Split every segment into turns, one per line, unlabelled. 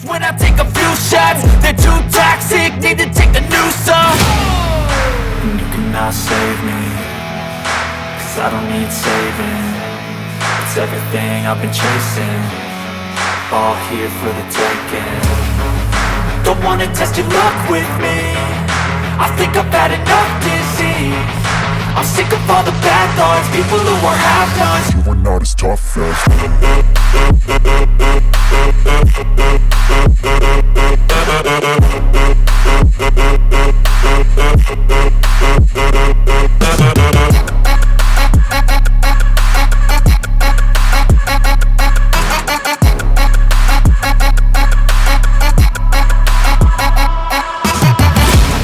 That's when I take a few shots. They're too toxic, need to take the noose off. And you cannot save me, 'cause I don't need saving. It's everything I've been chasing, all here for the taking. Don't wanna test your luck with me, I think I've had enough disease. I'm sick of all the bad thoughts, people who are half-nots.
You were not as tough as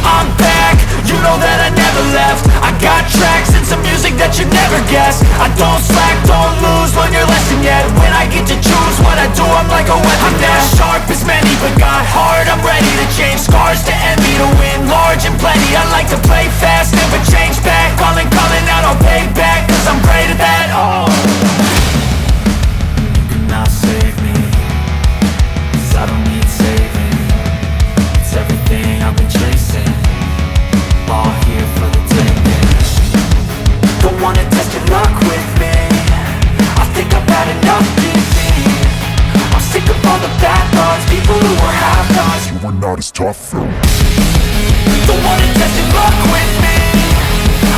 I'm back, you know that I never left. I got tracks and some music that you never guessed. I don't slack, don't lose, learn your lesson yet. When I get to choose what I do, I'm like a weapon. I'm not sharp as many, but got hard, I'm ready to change. Scars to envy, to win large and plenty. I like to play fast, never change back. Calling out, I'll pay back, 'cause I'm great at that. Oh, you cannot save me, 'cause I don't need saving. It's everything I've been chasing, all here for the taking. Don't wanna test your luck with me, I think I've had enough disease. I'm sick of all the bad thoughts, people who are half-nots.
you were not as tough as
Don't wanna test your luck with me,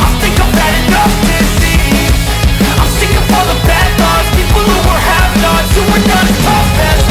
I think I've had enough disease. I'm sick of all the bad thoughts, people who are half-nots, who are not as tough as